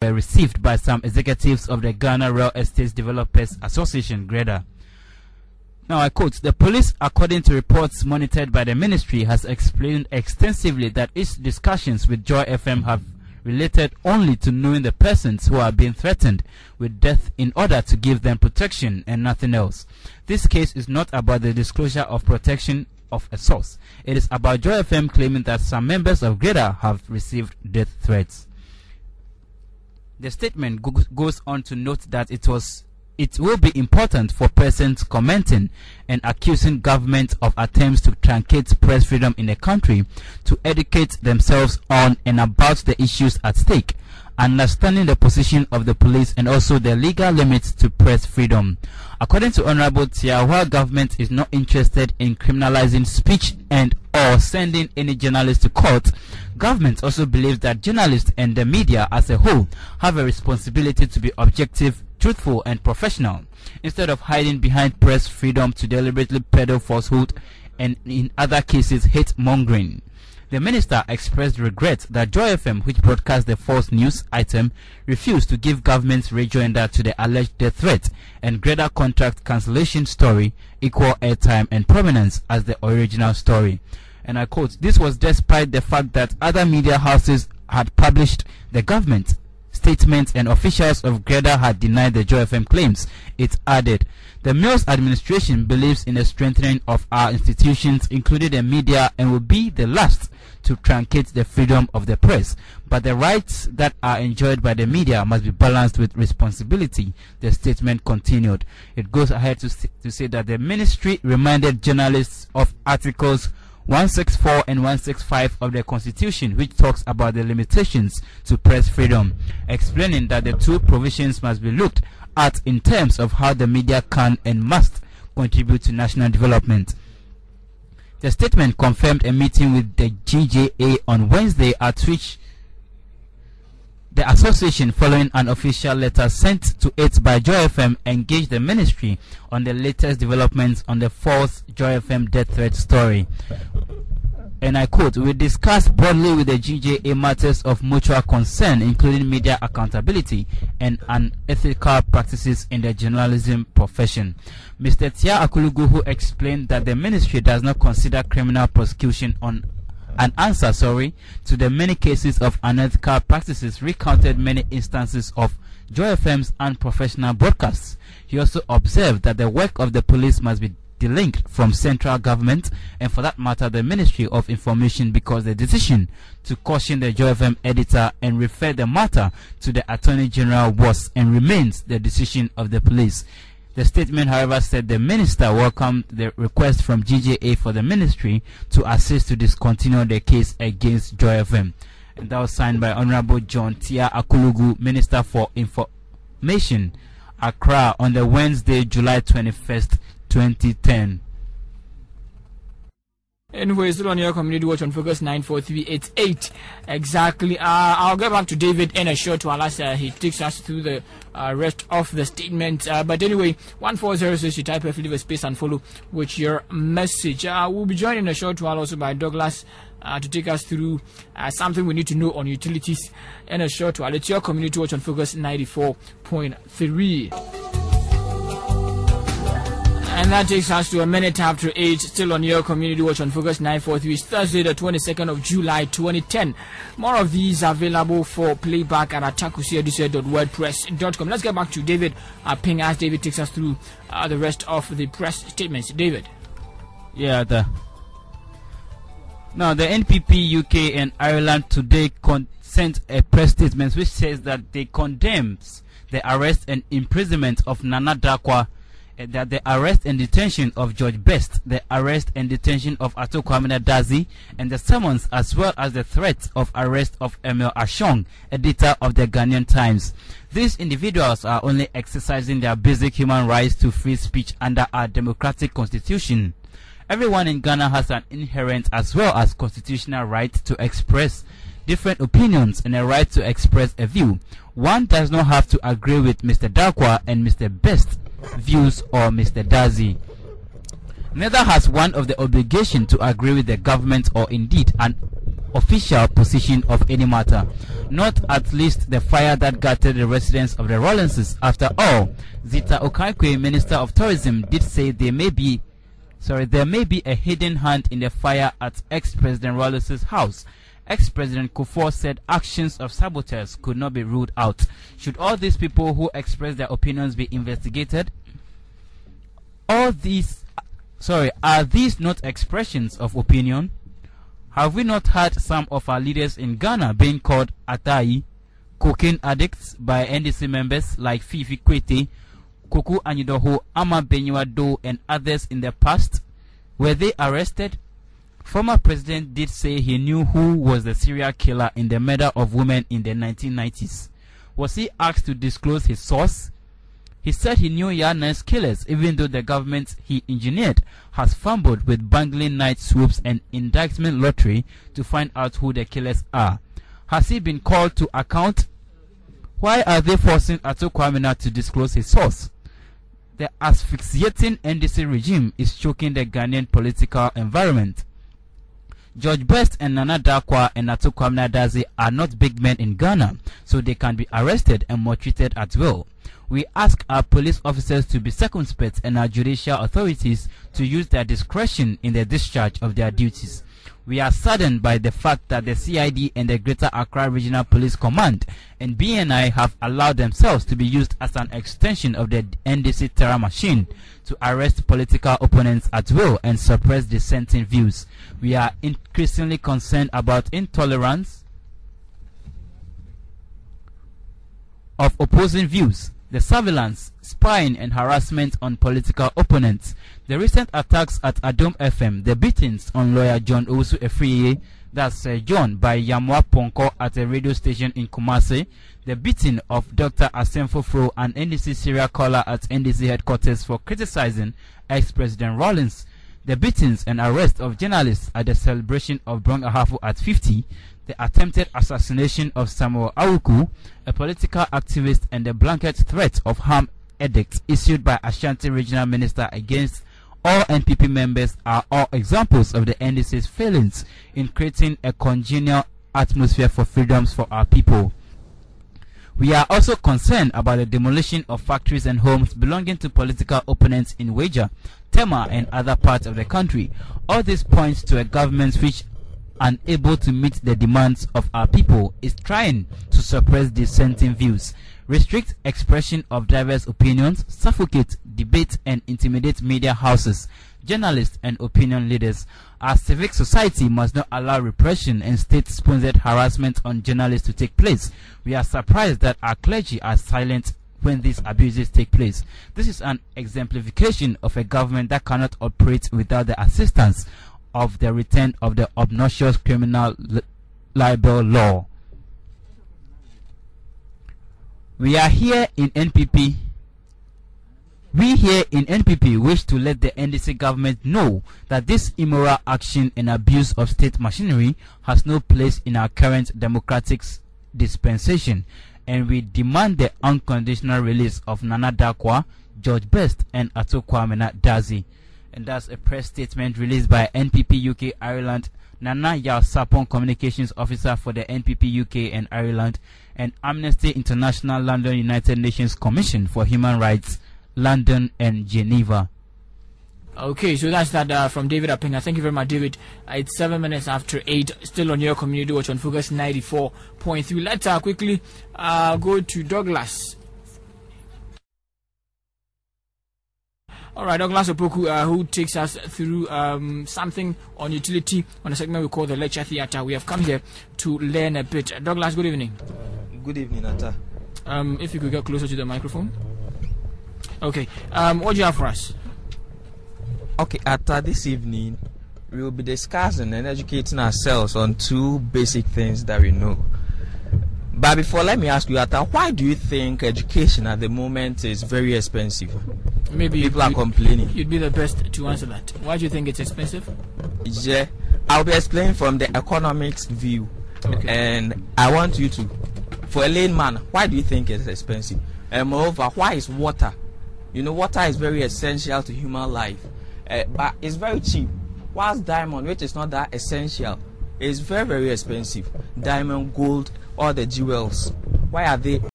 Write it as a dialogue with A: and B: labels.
A: were received by some executives of the Ghana Real Estate Developers Association, GREDA. Now I quote, "The police, according to reports monitored by the ministry, has explained extensively that its discussions with Joy FM have related only to knowing the persons who are being threatened with death in order to give them protection and nothing else. This case is not about the disclosure of protection of a source. It is about Joy FM claiming that some members of GREDA have received death threats." The statement goes on to note that it will be important for persons commenting and accusing government of attempts to truncate press freedom in the country to educate themselves on and about the issues at stake, understanding the position of the police and also the legal limits to press freedom. According to Honorable Tia, while government is not interested in criminalizing speech and or sending any journalist to court, government also believes that journalists and the media as a whole have a responsibility to be objective, truthful and professional, instead of hiding behind press freedom to deliberately peddle falsehood and in other cases hate mongering. The minister expressed regret that Joy FM, which broadcast the false news item, refused to give government's rejoinder to the alleged death threat and GREDA contract cancellation story equal airtime and prominence as the original story. And I quote, "This was despite the fact that other media houses had published the government statements and officials of GREDA had denied the Joy FM claims." It added, "The Mills administration believes in the strengthening of our institutions, including the media, and will be the last to truncate the freedom of the press. But the rights that are enjoyed by the media must be balanced with responsibility," the statement continued. It goes ahead to say that the ministry reminded journalists of Articles 164 and 165 of the Constitution, which talks about the limitations to press freedom, explaining that the two provisions must be looked at in terms of how the media can and must contribute to national development. The statement confirmed a meeting with the GJA on Wednesday, at which the association, following an official letter sent to it by Joy FM, engaged the ministry on the latest developments on the false Joy FM death threat story. And I quote, "We discussed broadly with the GJA matters of mutual concern, including media accountability and unethical practices in the journalism profession." Mr. Tia Akulugu, who explained that the ministry does not consider criminal prosecution on an answer to the many cases of unethical practices, recounted many instances of Joy FM's unprofessional broadcasts. He also observed that the work of the police must be delinked from central government and, for that matter, the Ministry of Information, because the decision to caution the Joy FM editor and refer the matter to the Attorney General was and remains the decision of the police. The statement, however, said the minister welcomed the request from GJA for the ministry to assist to discontinue the case against Joy FM. And that was signed by Honorable John Tia Akulugu, Minister for Information, Accra, on the Wednesday, July 21st, 2010.
B: Anyway, still on your community watch on Focus 94388. Exactly. I'll get back to David in a short while as he takes us through the rest of the statement. But anyway, 1406, you type F, leave a space and follow with your message. We'll be joined in a short while also by Douglas to take us through something we need to know on utilities in a short while. It's your community watch on Focus 94.3. And that takes us to a minute after 8, still on your community watch on Focus 943. It's Thursday, the 22nd of July, 2010. More of these are available for playback at ato-kwamena-dadzie.wordpress.com. Let's get back to David Ping as David takes us through the rest of the press statements. David.
A: Yeah, now the NPP UK and Ireland today sent a press statement which says that they condemns the arrest and imprisonment of Nana Daakwa, that the arrest and detention of George Best, the arrest and detention of ato-kwamena-dadzie, and the summons as well as the threat of arrest of Emil Ashong, editor of the Ghanaian Times. These individuals are only exercising their basic human rights to free speech under our democratic constitution. Everyone in Ghana has an inherent as well as constitutional right to express different opinions and a right to express a view. One does not have to agree with Mr. Daakwa and Mr. Best views or Mr. Dadzie. Neither has one of the obligation to agree with the government or indeed an official position of any matter, not at least the fire that gutted the residents of the Rawlinses. After all, Zita Okaikwe, Minister of Tourism, did say there may be a hidden hand in the fire at ex-President Rawlins's house. Ex-President Kufuor said actions of saboteurs could not be ruled out. Should all these people who express their opinions be investigated? Are these not expressions of opinion? Have we not had some of our leaders in Ghana being called atai, cocaine addicts, by NDC members like Fifi Kwete, Kuku Anyidoho, Ama Benyuado, and others in the past? Were they arrested? Former president did say he knew who was the serial killer in the murder of women in the 1990s. Was he asked to disclose his source? He said he knew Yana's killers, even though the government he engineered has fumbled with bungling night swoops and indictment lottery to find out who the killers are. Has he been called to account? Why are they forcing Ato-Kwamena to disclose his source? The asphyxiating NDC regime is choking the Ghanaian political environment. George Best and Nana Dakwa and ato-kwamena-dadzie are not big men in Ghana, so they can be arrested and maltreated at will. We ask our police officers to be circumspect and our judicial authorities to use their discretion in the discharge of their duties. We are saddened by the fact that the CID and the Greater Accra Regional Police Command and BNI have allowed themselves to be used as an extension of the NDC terror machine to arrest political opponents at will and suppress dissenting views. We are increasingly concerned about intolerance of opposing views, the surveillance, spying and harassment on political opponents, the recent attacks at Adom FM, the beatings on lawyer John Owusu Efriye, that's John, by Yamwa Ponko at a radio station in Kumasi, the beating of Dr. Asenfo Fro, an NDC serial caller at NDC headquarters for criticizing ex-President Rawlings, the beatings and arrest of journalists at the celebration of Brong Ahafo at 50, the attempted assassination of Samuel Awuku, a political activist, and the blanket threat of harm edict issued by Ashanti Regional Minister against all NPP members are all examples of the NDC's failings in creating a congenial atmosphere for freedoms for our people. We are also concerned about the demolition of factories and homes belonging to political opponents in Waja, Tema, and other parts of the country. All this points to a government which, unable to meet the demands of our people, is trying to suppress dissenting views, restrict expression of diverse opinions, suffocate debate and intimidate media houses, journalists and opinion leaders. Our civic society must not allow repression and state-sponsored harassment on journalists to take place. We are surprised that our clergy are silent when these abuses take place. This is an exemplification of a government that cannot operate without the assistance of the return of the obnoxious criminal libel law. We here in NPP wish to let the NDC government know that this immoral action and abuse of state machinery has no place in our current democratic dispensation, and we demand the unconditional release of Nana Dakwa, George Best, and Ato-Kwamena-dadzie. And that's a press statement released by NPP UK Ireland, Nana Yao Sapon, Communications Officer for the NPP UK and Ireland, and Amnesty International London United Nations Commission for Human Rights, London and Geneva.
B: Okay, so that's that from David Apinga. Thank you very much, David. It's 7 minutes after 8, still on your community watch on Focus 94.3. Let's quickly go to Douglas. All right, Douglas Opoku, who takes us through something on utility on a segment we call the Lecture Theatre. We have come here to learn a bit. Douglas, good evening.
C: Good evening, Ata.
B: If you could get closer to the microphone. Okay, what do you have for us?
C: Okay, Ata, this evening we will be discussing and educating ourselves on two basic things that we know. But before, let me ask you, Ata, why do you think education at the moment is very expensive?
B: Maybe
C: people are complaining.
B: You'd be the best to answer that. Why do you think it's expensive?
C: Yeah, I'll be explaining from the economics view.
B: Okay.
C: And I want you to, for a layman, why do you think it's expensive? And moreover, why is water? You know, water is very essential to human life, but it's very cheap. Whilst diamond, which is not that essential, It's very, very expensive. Diamond, gold, all the jewels. Why are they